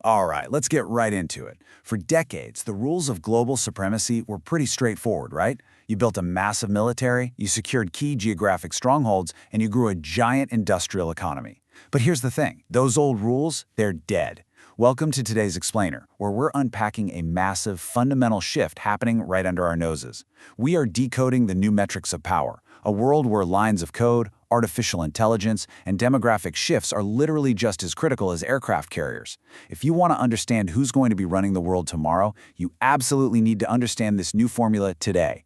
All right, let's get right into it. For decades, the rules of global supremacy were pretty straightforward, right? You built a massive military, you secured key geographic strongholds, and you grew a giant industrial economy. But here's the thing, those old rules, they're dead. Welcome to today's Explainer, where we're unpacking a massive, fundamental shift happening right under our noses. We are decoding the new metrics of power, a world where lines of code, artificial intelligence, and demographic shifts are literally just as critical as aircraft carriers. If you want to understand who's going to be running the world tomorrow, you absolutely need to understand this new formula today.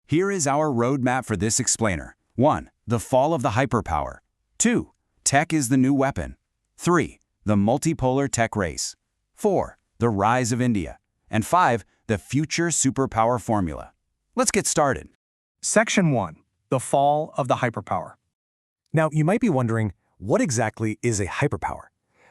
Here is our roadmap for this Explainer. 1. The fall of the hyperpower. 2. Tech is the new weapon. 3. The multipolar tech race. 4. The rise of India. And 5. The future superpower formula. Let's get started. Section 1. The fall of the hyperpower. Now, you might be wondering, what exactly is a hyperpower?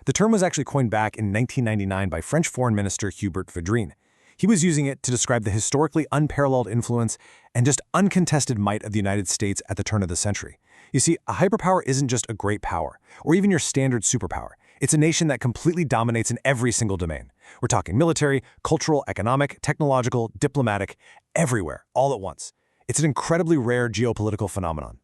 The term was actually coined back in 1999 by French Foreign Minister Hubert Védrine. He was using it to describe the historically unparalleled influence and just uncontested might of the United States at the turn of the century. You see, a hyperpower isn't just a great power, or even your standard superpower. It's a nation that completely dominates in every single domain. We're talking military, cultural, economic, technological, diplomatic, everywhere, all at once. It's an incredibly rare geopolitical phenomenon.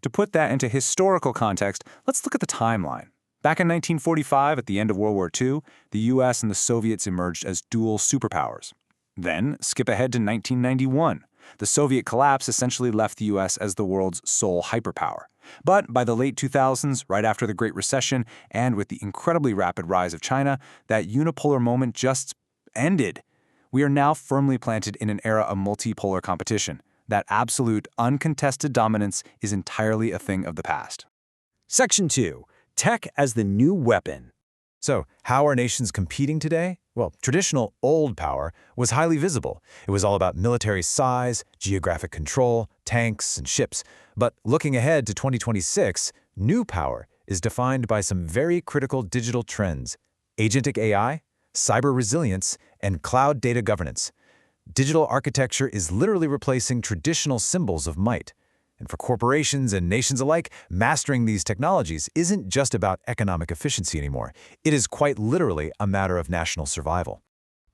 To put that into historical context, let's look at the timeline. Back in 1945, at the end of World War II, the US and the Soviets emerged as dual superpowers. Then, skip ahead to 1991. The Soviet collapse essentially left the US as the world's sole hyperpower. But by the late 2000s, right after the Great Recession, and with the incredibly rapid rise of China, that unipolar moment just ended. We are now firmly planted in an era of multipolar competition. That absolute, uncontested dominance is entirely a thing of the past. Section 2. Tech as the new weapon. So, how are nations competing today? Well, traditional old power was highly visible. It was all about military size, geographic control, tanks, and ships. But looking ahead to 2026, new power is defined by some very critical digital trends: agentic AI, cyber resilience, and cloud data governance. Digital architecture is literally replacing traditional symbols of might. And for corporations and nations alike, mastering these technologies isn't just about economic efficiency anymore. It is quite literally a matter of national survival.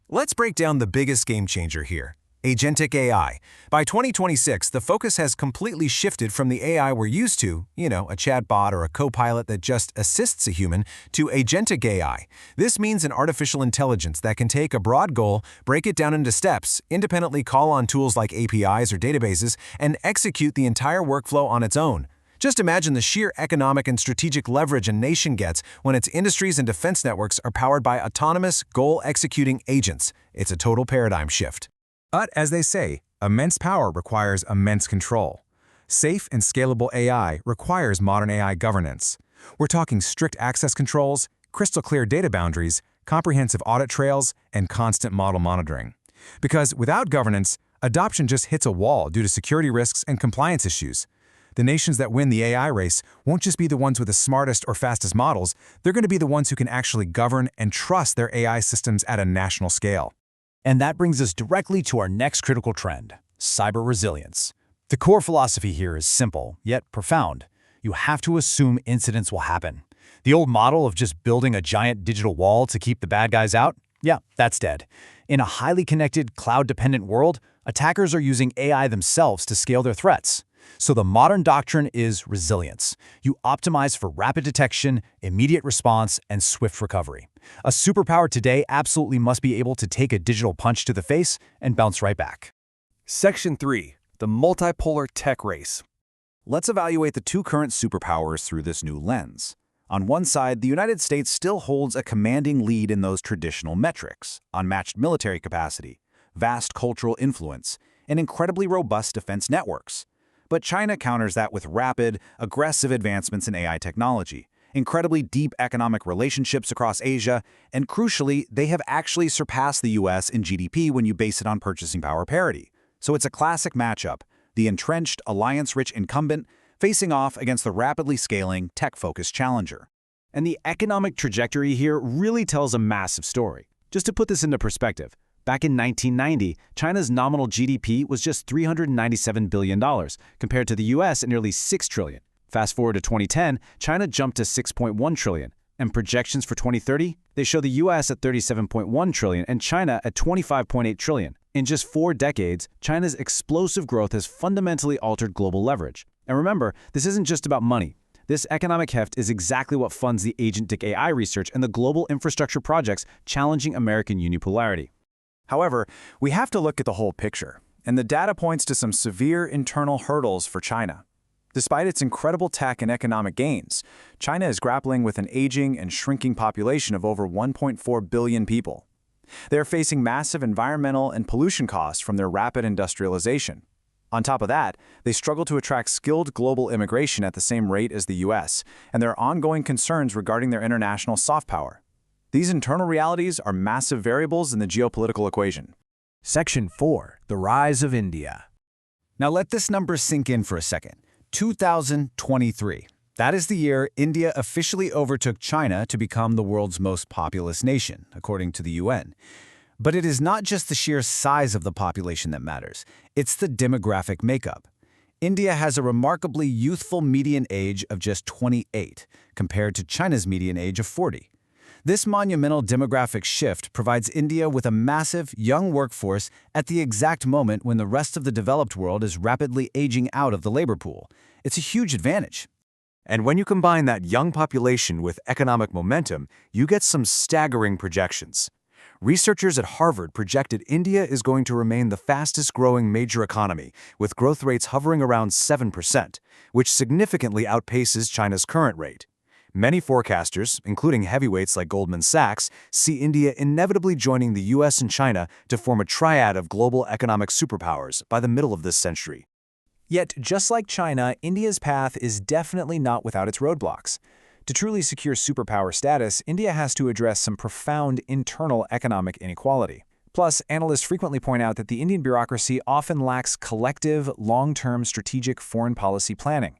Let's break down the biggest game changer here: agentic AI. By 2026, the focus has completely shifted from the AI we're used to, a chatbot or a co-pilot that just assists a human, to agentic AI. This means an artificial intelligence that can take a broad goal, break it down into steps, independently call on tools like APIs or databases, and execute the entire workflow on its own. Just imagine the sheer economic and strategic leverage a nation gets when its industries and defense networks are powered by autonomous, goal-executing agents. It's a total paradigm shift. But as they say, immense power requires immense control. Safe and scalable AI requires modern AI governance. We're talking strict access controls, crystal clear data boundaries, comprehensive audit trails, and constant model monitoring. Because without governance, adoption just hits a wall due to security risks and compliance issues. The nations that win the AI race won't just be the ones with the smartest or fastest models, they're going to be the ones who can actually govern and trust their AI systems at a national scale. And that brings us directly to our next critical trend: cyber resilience. The core philosophy here is simple, yet profound. You have to assume incidents will happen. The old model of just building a giant digital wall to keep the bad guys out? Yeah, that's dead. In a highly connected, cloud-dependent world, attackers are using AI themselves to scale their threats. So the modern doctrine is resilience. You optimize for rapid detection, immediate response, and swift recovery. A superpower today absolutely must be able to take a digital punch to the face and bounce right back. Section 3. The multipolar tech race. Let's evaluate the two current superpowers through this new lens. On one side, the United States still holds a commanding lead in those traditional metrics: unmatched military capacity, vast cultural influence, and incredibly robust defense networks. But China counters that with rapid, aggressive advancements in AI technology, incredibly deep economic relationships across Asia, and crucially, they have actually surpassed the US in GDP when you base it on purchasing power parity. So it's a classic matchup: the entrenched, alliance-rich incumbent facing off against the rapidly scaling, tech-focused challenger. And the economic trajectory here really tells a massive story. Just to put this into perspective, back in 1990, China's nominal GDP was just $397 billion, compared to the US at nearly $6 trillion. Fast forward to 2010, China jumped to $6.1 trillion. And projections for 2030? They show the US at $37.1 trillion and China at $25.8 trillion. In just 4 decades, China's explosive growth has fundamentally altered global leverage. And remember, this isn't just about money. This economic heft is exactly what funds the agentic AI research and the global infrastructure projects challenging American unipolarity. However, we have to look at the whole picture, and the data points to some severe internal hurdles for China. Despite its incredible tech and economic gains, China is grappling with an aging and shrinking population of over 1.4 billion people. They are facing massive environmental and pollution costs from their rapid industrialization. On top of that, they struggle to attract skilled global immigration at the same rate as the US, and there are ongoing concerns regarding their international soft power. These internal realities are massive variables in the geopolitical equation. Section 4. The Rise of India. Now let this number sink in for a second. 2023. That is the year India officially overtook China to become the world's most populous nation, according to the UN. But it is not just the sheer size of the population that matters, it's the demographic makeup. India has a remarkably youthful median age of just 28, compared to China's median age of 40. This monumental demographic shift provides India with a massive, young workforce at the exact moment when the rest of the developed world is rapidly aging out of the labor pool. It's a huge advantage. And when you combine that young population with economic momentum, you get some staggering projections. Researchers at Harvard projected India is going to remain the fastest-growing major economy, with growth rates hovering around 7%, which significantly outpaces China's current rate. Many forecasters, including heavyweights like Goldman Sachs, see India inevitably joining the US and China to form a triad of global economic superpowers by the middle of this century. Yet, just like China, India's path is definitely not without its roadblocks. To truly secure superpower status, India has to address some profound internal economic inequality. Plus, analysts frequently point out that the Indian bureaucracy often lacks collective, long-term strategic foreign policy planning.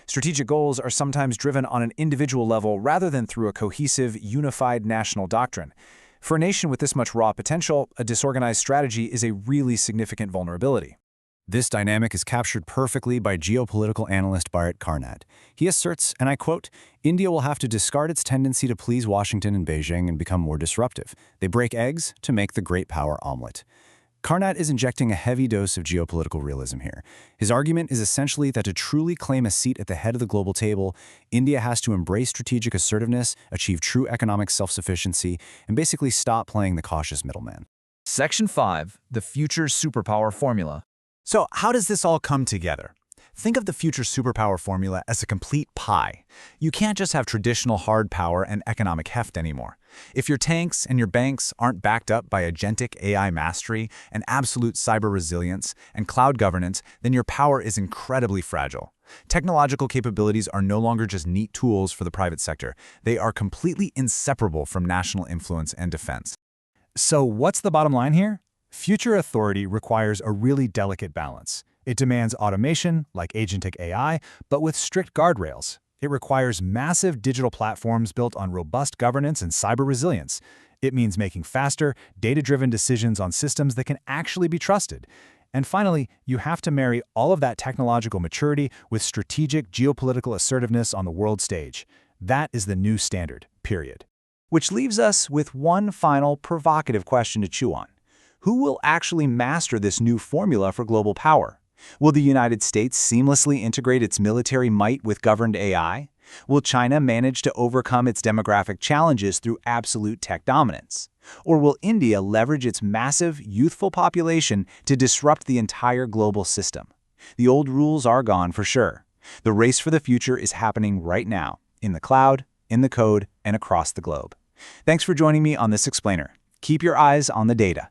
Strategic goals are sometimes driven on an individual level rather than through a cohesive, unified national doctrine. For a nation with this much raw potential, a disorganized strategy is a really significant vulnerability. This dynamic is captured perfectly by geopolitical analyst Bharat Karnat. He asserts, and I quote, "India will have to discard its tendency to please Washington and Beijing and become more disruptive. They break eggs to make the great power omelet." Karnat is injecting a heavy dose of geopolitical realism here. His argument is essentially that to truly claim a seat at the head of the global table, India has to embrace strategic assertiveness, achieve true economic self-sufficiency, and basically stop playing the cautious middleman. Section 5. The Future Superpower Formula. So how does this all come together? Think of the future superpower formula as a complete pie. You can't just have traditional hard power and economic heft anymore. If your tanks and your banks aren't backed up by agentic AI mastery and absolute cyber resilience and cloud governance, then your power is incredibly fragile. Technological capabilities are no longer just neat tools for the private sector. They are completely inseparable from national influence and defense. So what's the bottom line here? Future authority requires a really delicate balance. It demands automation, like agentic AI, but with strict guardrails. It requires massive digital platforms built on robust governance and cyber resilience. It means making faster, data-driven decisions on systems that can actually be trusted. And finally, you have to marry all of that technological maturity with strategic geopolitical assertiveness on the world stage. That is the new standard, period. Which leaves us with one final provocative question to chew on. Who will actually master this new formula for global power? Will the United States seamlessly integrate its military might with governed AI? Will China manage to overcome its demographic challenges through absolute tech dominance? Or will India leverage its massive, youthful population to disrupt the entire global system? The old rules are gone for sure. The race for the future is happening right now, in the cloud, in the code, and across the globe. Thanks for joining me on this explainer. Keep your eyes on the data.